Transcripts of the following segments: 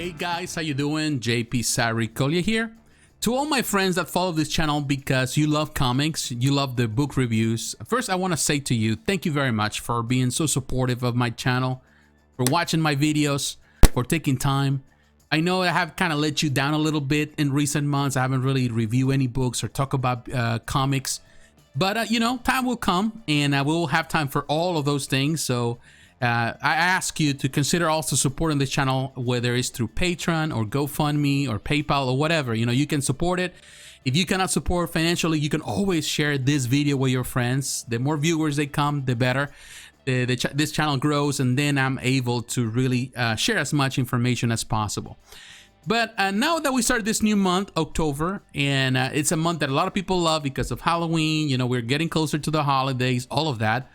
Hey guys, how you doing? jpsarrireviews here. To all my friends that follow this channel because you love comics, you love the book reviews, first I want to say to you, thank you very much for being so supportive of my channel, for watching my videos, for taking time. I know I have kind of let you down a little bit in recent months. I haven't really reviewed any books or talk about comics, but you know, time will come and I will have time for all of those things. So I ask you to consider also supporting this channel, whether it's through Patreon or GoFundMe or PayPal or whatever. You know, you can support it. If you cannot support financially, you can always share this video with your friends. The more viewers they come, the better. This channel grows, and then I'm able to really share as much information as possible. But now that we started this new month, October, and it's a month that a lot of people love because of Halloween, you know, we're getting closer to the holidays, all of that.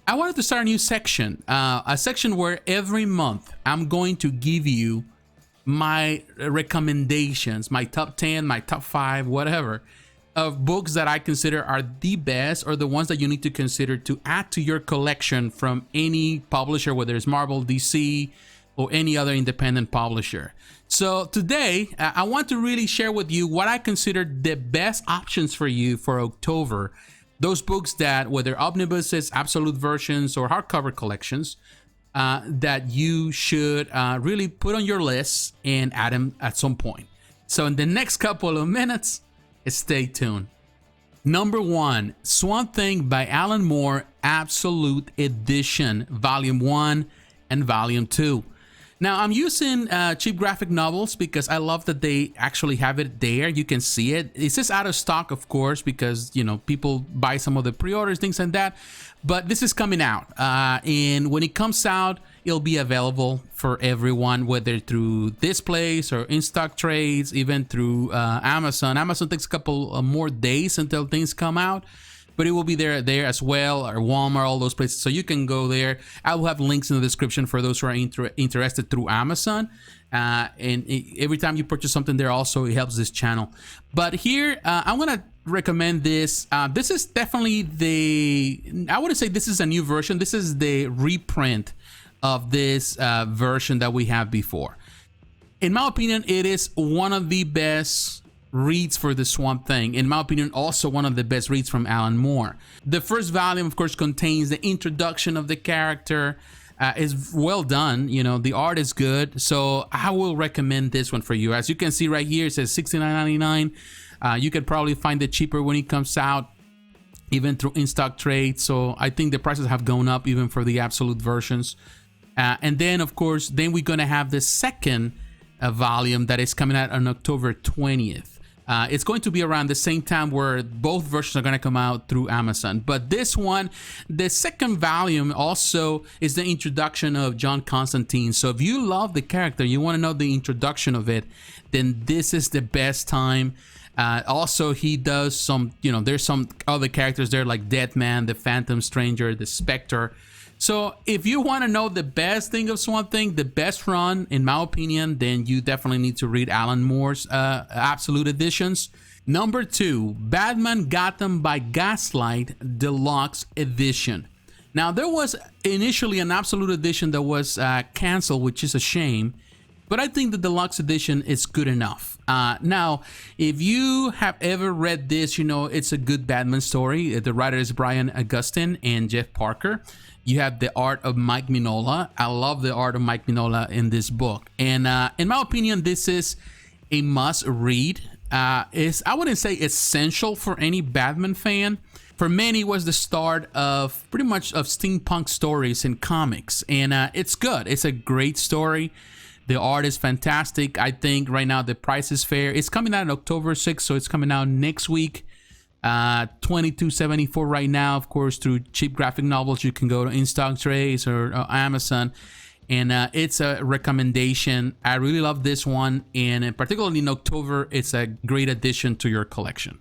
I wanted to start a new section, a section where every month I'm going to give you my recommendations, my top 10, my top 5, whatever, of books that I consider are the best or the ones that you need to consider to add to your collection from any publisher, whether it's Marvel, DC, or any other independent publisher. So today, I want to really share with you what I consider the best options for you for October. Those books that, whether omnibuses, absolute versions, or hardcover collections, that you should really put on your list and add them at some point. So in the next couple of minutes, stay tuned. Number 1, Swamp Thing by Alan Moore, Absolute Edition, Volume 1 and Volume 2. Now, I'm using cheap graphic novels because I love that they actually have it there. You can see it. It's just out of stock, of course, because, you know, people buy some of the pre-orders, things like that. But this is coming out. And when it comes out, it'll be available for everyone, whether through this place or in-stock trades, even through Amazon. Amazon takes a couple more days until things come out, but it will be there as well, or Walmart, all those places. So you can go there. I will have links in the description for those who are interested through Amazon. And every time you purchase something there, also it helps this channel. But here, I'm gonna recommend this. This is definitely I wouldn't say this is a new version. This is the reprint of this version that we have before. In my opinion, it is one of the best reads for the Swamp Thing. In my opinion, also one of the best reads from Alan Moore. The first volume, of course, contains the introduction of the character. Is well done, you know, the art is good, so I will recommend this one for you. As you can see right here, it says $69.99. You could probably find it cheaper when it comes out, even through in-stock trade. So I think the prices have gone up even for the absolute versions. And then, of course, then we're gonna have the second volume that is coming out on October 20th. It's going to be around the same time where both versions are going to come out through Amazon. But this one, the second volume also is the introduction of John Constantine. So if you love the character, you want to know the introduction of it, then this is the best time. Also, he does some, you know, there's some other characters there like Deadman, the Phantom Stranger, the Spectre. So if you want to know the best thing of Swamp Thing, the best run, in my opinion, then you definitely need to read Alan Moore's Absolute Editions. Number 2, Batman Gotham by Gaslight Deluxe Edition. Now, there was initially an Absolute Edition that was canceled, which is a shame, but I think the Deluxe Edition is good enough. Now, if you have ever read this, you know it's a good Batman story. The writer is Brian Augustine and Jeff Parker. You have the art of Mike Mignola. I love the art of Mike Mignola in this book. And in my opinion, this is a must read. I wouldn't say essential for any Batman fan. For many, it was the start of pretty much of steampunk stories in comics. And it's good. It's a great story. The art is fantastic. I think right now the price is fair. It's coming out on October 6th, so it's coming out next week. $22.74 right now, of course, through cheap graphic novels. You can go to in-stock trades or Amazon, and it's a recommendation. I really love this one, and particularly in October, it's a great addition to your collection.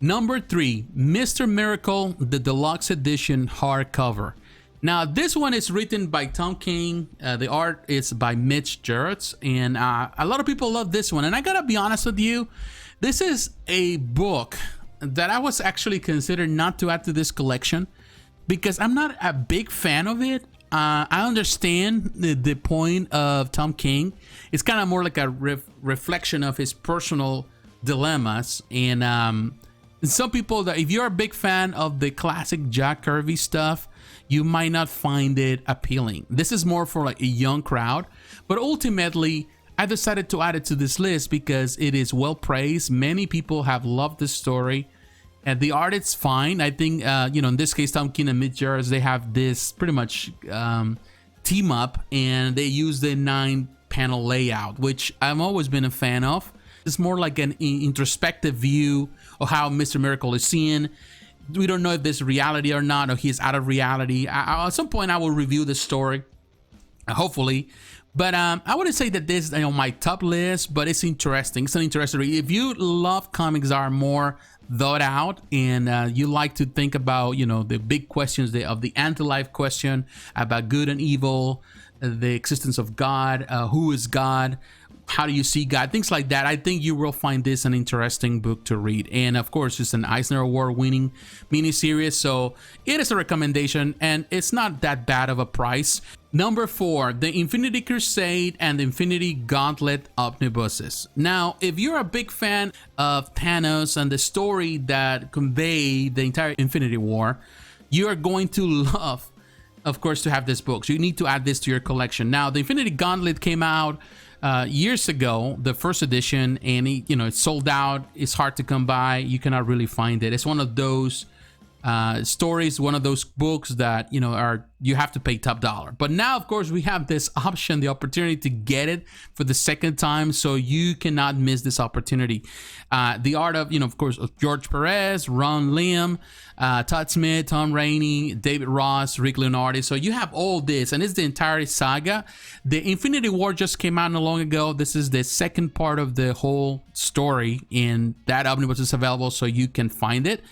Number 3, Mr. Miracle, the Deluxe Edition hardcover. Now, this one is written by Tom King. The art is by Mitch Gerads, and a lot of people love this one. And I gotta be honest with you, this is a book that I was actually considered not to add to this collection because I'm not a big fan of it. I understand the point of Tom King. It's kind of more like a reflection of his personal dilemmas. And some people, that if you're a big fan of the classic Jack Kirby stuff, you might not find it appealing. This is more for like a young crowd. But ultimately, I decided to add it to this list because it is well praised. Many people have loved this story. And the art is fine. I think, in this case, Tom King and Mitch Gerads, they have this pretty much team up, and they use the 9-panel layout, which I've always been a fan of. It's more like an introspective view of how Mr. Miracle is seen. We don't know if this is reality or not, or he's out of reality. At some point, I will review the story, hopefully. But I wouldn't say that this is on my top list, but it's interesting. It's an interesting read. If you love comics that are more thought out, and you like to think about, the big questions of the anti-life question about good and evil, the existence of God, who is God, how do you see God, things like that, I think you will find this an interesting book to read. And of course, it's an Eisner Award winning miniseries, so it is a recommendation, and it's not that bad of a price. Number 4, the Infinity Crusade and the Infinity Gauntlet omnibuses. Now, if you're a big fan of Thanos and the story that conveyed the entire Infinity War, you are going to love, of course, to have this book. So you need to add this to your collection. Now, the Infinity Gauntlet came out years ago, the first edition, and it's sold out. It's hard to come by. You cannot really find it. It's one of those stories, one of those books that you have to pay top dollar. But now, of course, we have this option, the opportunity to get it for the second time, so you cannot miss this opportunity. The art of course, of George Perez, Ron Lim, Todd Smith, Tom Rainey, David Ross, Rick Leonardi. So you have all this, and it's the entire saga. The Infinity War just came out not long ago. This is the second part of the whole story, and that omnibus is available, so you can find it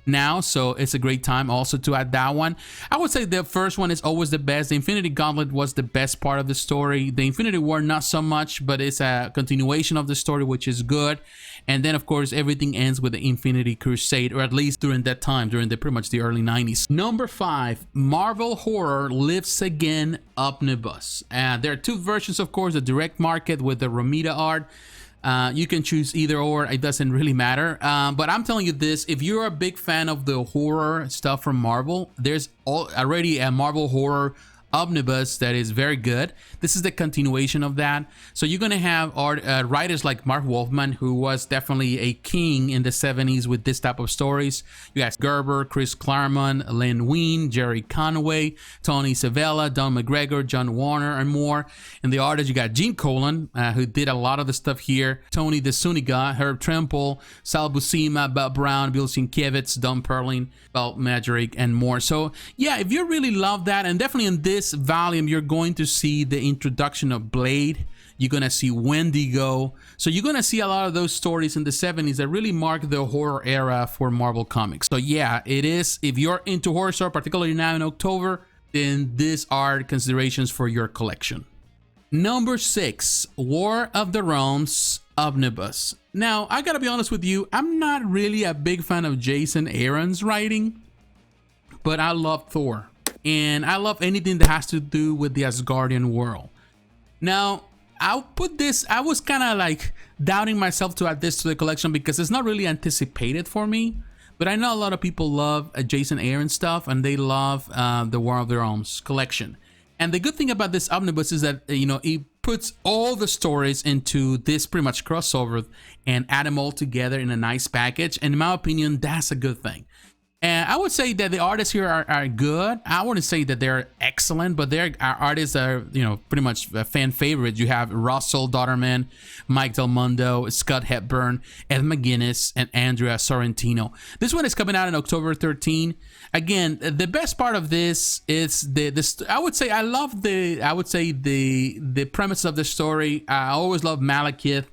now, so it's a great time also to add that one. I would say the first one is always the best. The Infinity Gauntlet was the best part of the story. The Infinity War, not so much, but it's a continuation of the story, which is good. And then, of course, everything ends with the Infinity Crusade, or at least during that time, during pretty much the early 90s. Number 5, Marvel Horror Lives Again Omnibus. There are two versions, of course, the direct market with the Romita art. You can choose either or, it doesn't really matter. But I'm telling you this, if you're a big fan of the horror stuff from Marvel, there's already a Marvel Horror omnibus that is very good. This is the continuation of that. So you're going to have writers like Mark Wolfman, who was definitely a king in the 70s with this type of stories. You got Gerber, Chris Claremont, Len Wein, Jerry Conway, Tony Savella, Don McGregor, John Warner, and more. And the artists, you got Gene Colan, who did a lot of the stuff here, Tony DeSuniga, Herb Trimple, Sal Buscema, Bob Brown, Bill Sienkiewicz, Don Perlin, Belt Majoric, and more. So yeah, if you really love that, and definitely in this volume, you're going to see the introduction of Blade. You're going to see Wendigo. So you're going to see a lot of those stories in the 70s that really mark the horror era for Marvel Comics. So yeah, it is. If you're into horror stuff, particularly now in October, then these are considerations for your collection. Number 6, War of the Realms Omnibus. Now, I gotta be honest with you, I'm not really a big fan of Jason Aaron's writing, but I love Thor. And I love anything that has to do with the Asgardian world. Now, I'll put this, I was kind of like doubting myself to add this to the collection because it's not really anticipated for me. But I know a lot of people love Jason Aaron stuff, and they love the War of the Realms collection. And the good thing about this omnibus is that, it puts all the stories into this pretty much crossover and add them all together in a nice package. And in my opinion, that's a good thing. And I would say that the artists here are good. I wouldn't say that they're excellent, but our artists are, pretty much fan favorites. You have Russell Dauterman, Mike Del Mundo, Scott Hepburn, Ed McGuinness, and Andrea Sorrentino. This one is coming out on October 13. Again, the best part of this is I would say the premise of the story. I always love Malekith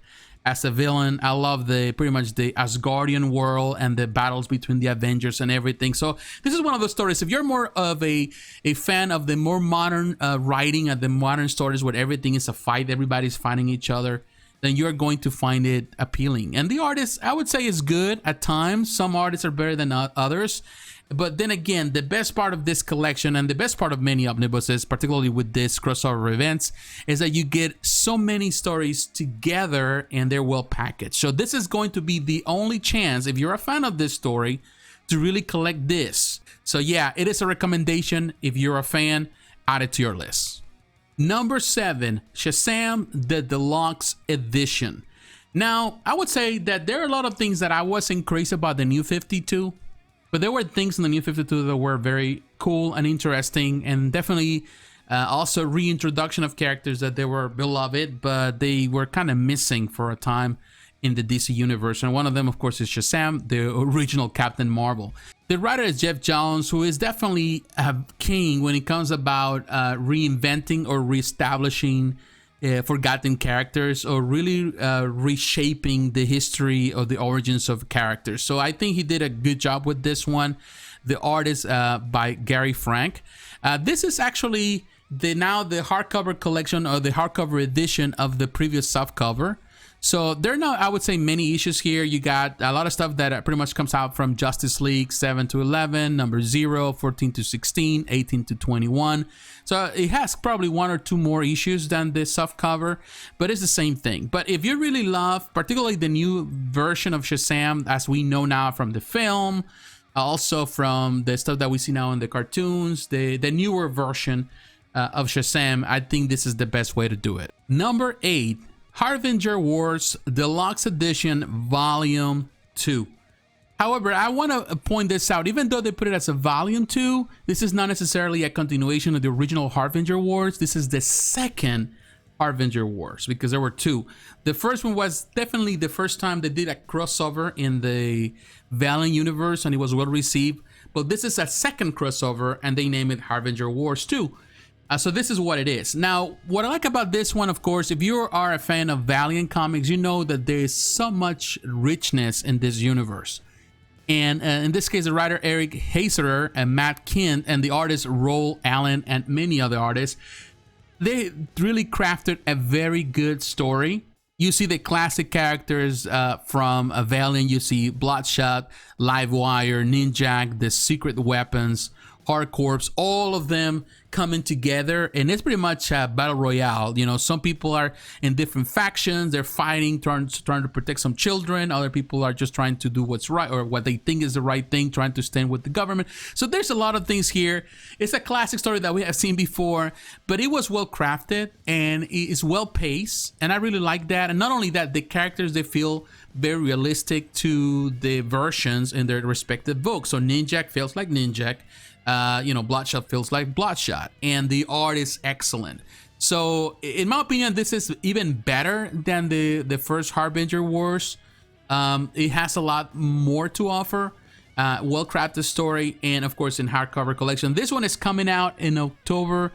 as a villain. I love pretty much the Asgardian world and the battles between the Avengers and everything. So this is one of those stories. If you're more of a fan of the more modern writing and the modern stories where everything is a fight, everybody's fighting each other, then you're going to find it appealing. And the artist, I would say, is good at times. Some artists are better than others. But then again, the best part of this collection and the best part of many omnibuses, particularly with this crossover events, is that you get so many stories together and they're well packaged. So this is going to be the only chance, if you're a fan of this story, to really collect this. So yeah, it is a recommendation. If you're a fan, add it to your list. Number 7, Shazam, the Deluxe Edition. Now, I would say that there are a lot of things that I wasn't crazy about the New 52, but there were things in the New 52 that were very cool and interesting, and definitely also reintroduction of characters that they were beloved, but they were kind of missing for a time in the DC universe. And one of them, of course, is Shazam, the original Captain Marvel. The writer is Jeff Jones, who is definitely a king when it comes about reinventing or reestablishing forgotten characters, or really reshaping the history or the origins of characters. So I think he did a good job with this one. The art is by Gary Frank. This is actually the hardcover collection, or the hardcover edition of the previous softcover. So there are now, I would say, many issues here. You got a lot of stuff that pretty much comes out from Justice League 7 to 11, number 0, 14 to 16, 18 to 21. So it has probably 1 or 2 more issues than the softcover, but it's the same thing. But if you really love, particularly the new version of Shazam, as we know now from the film, also from the stuff that we see now in the cartoons, the newer version of Shazam, I think this is the best way to do it. Number 8. Harbinger Wars Deluxe Edition Volume 2. However, I want to point this out. Even though they put it as a Volume 2, this is not necessarily a continuation of the original Harbinger Wars. This is the second Harbinger Wars, because there were 2. The first one was definitely the first time they did a crossover in the Valiant universe, and it was well received. But this is a second crossover, and they name it Harbinger Wars 2. So this is what it is. Now, what I like about this one, of course, if you are a fan of Valiant comics, you know that there is so much richness in this universe. And in this case, the writer Eric Haserer and Matt Kint and the artist Roel Allen and many other artists, they really crafted a very good story. You see the classic characters from Valiant. You see Bloodshot, Livewire, Ninjak, the secret weapons, Hard Corps, all of them coming together, and it's pretty much a battle royale. You know, some people are in different factions, they're fighting, trying to protect some children. Other people are just trying to do what's right, or what they think is the right thing, trying to stand with the government. So there's a lot of things here. It's a classic story that we have seen before, but it was well crafted and it's well paced, and I really like that. And not only that, the characters, they feel very realistic to the versions in their respective books. So Ninjak feels like Ninjak. You know, Bloodshot feels like Bloodshot, and the art is excellent. So in my opinion, this is even better than the first Harbinger Wars. It has a lot more to offer, well-crafted story, and of course in hardcover collection. This one is coming out in October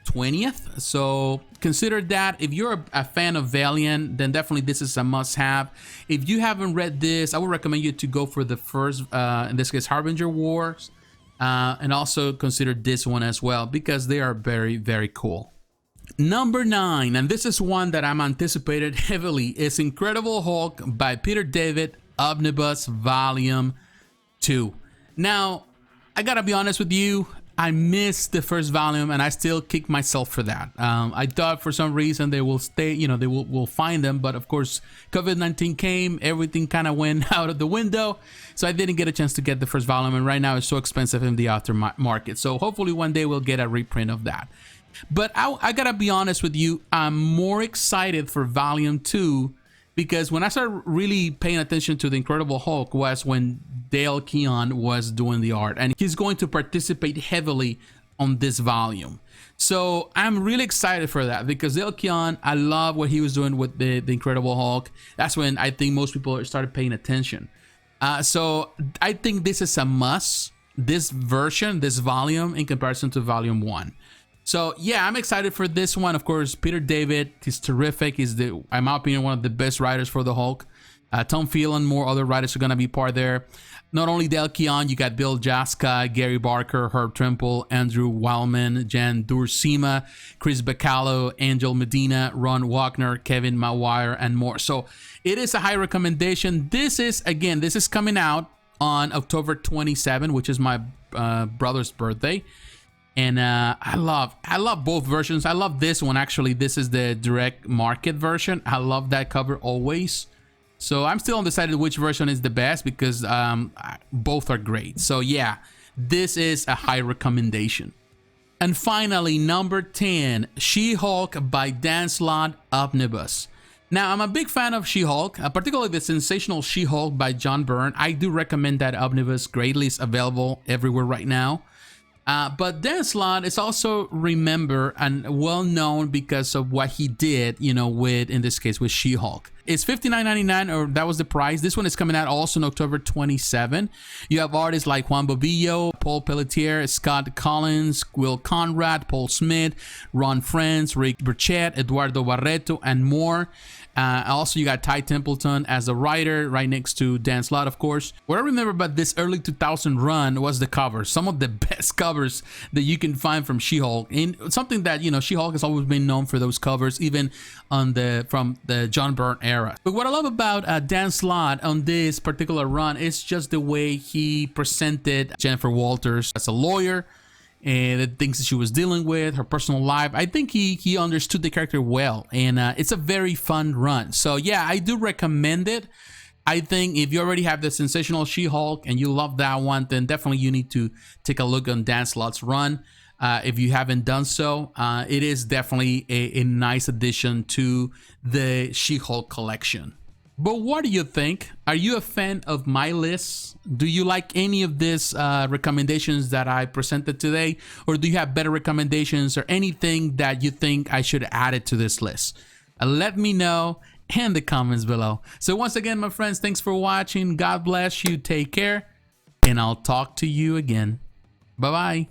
20th, so consider that. If you're a fan of Valiant, then definitely this is a must-have. If you haven't read this, I would recommend you to go for the first, in this case, Harbinger Wars. And also consider this one as well, because they are very, very cool. Number 9, and this is one that I'm anticipated heavily, is Incredible Hulk by Peter David, Omnibus Volume 2. Now, I gotta be honest with you, I missed the first volume, and I still kick myself for that. I thought for some reason they will stay, you know, they will find them, but of course COVID-19 came, everything kind of went out of the window, so I didn't get a chance to get the first volume, and right now it's so expensive in the aftermarket. So hopefully one day we'll get a reprint of that. But I gotta be honest with you, I'm more excited for Volume 2, because when I started really paying attention to the Incredible Hulk was when Dale Keown was doing the art, and he's going to participate heavily on this volume. So I'm really excited for that, because Dale Keown, I love what he was doing with the Incredible Hulk. That's when I think most people started paying attention. So I think this is a must, this version, this volume, in comparison to Volume 1. So yeah, I'm excited for this one. Of course, Peter David, he's terrific. He's, in my opinion, one of the best writers for the Hulk. Tom Phelan, more other writers are going to be part there. Not only Dale Keown, you got Bill Jaska, Gary Barker, Herb Trimple, Andrew Wildman, Jan Duursema, Chris Bacallo, Angel Medina, Ron Wagner, Kevin Maguire, and more. So it is a high recommendation. This is, again, this is coming out on October 27, which is my brother's birthday. And I love both versions. I love this one, actually. This is the direct market version. I love that cover always. So I'm still undecided which version is the best, because both are great. So yeah, this is a high recommendation. And finally, number 10, She-Hulk by Dan Slott Omnibus. Now, I'm a big fan of She-Hulk, particularly the Sensational She-Hulk by John Byrne. I do recommend that omnibus greatly. It's available everywhere right now. But Dan Slott is also remembered and well known because of what he did, you know, with, in this case, with She-Hulk. It's $59.99, or that was the price. This one is coming out also on October 27. You have artists like Juan Bobillo, Paul Pelletier, Scott Collins, Will Conrad, Paul Smith, Ron Friends, Rick Burchett, Eduardo Barreto, and more. Also, you got Ty Templeton as a writer, right next to Dan Slott, of course. What I remember about this early 2000 run was the covers. Some of the best covers that you can find from She-Hulk. And something that, you know, She-Hulk has always been known for those covers, even on from the John Byrne era. But what I love about Dan Slott on this particular run is just the way he presented Jennifer Walters as a lawyer, and the things that she was dealing with, her personal life. I think he understood the character well, and it's a very fun run. So yeah, I do recommend it. I think if you already have the Sensational She-Hulk and you love that one, then definitely you need to take a look on Dan Slott's run. If you haven't done so, it is definitely a nice addition to the She-Hulk collection. But what do you think? Are you a fan of my list? Do you like any of these recommendations that I presented today? Or do you have better recommendations or anything that you think I should add it to this list? Let me know in the comments below. So once again, my friends, thanks for watching. God bless you. Take care. And I'll talk to you again. Bye-bye.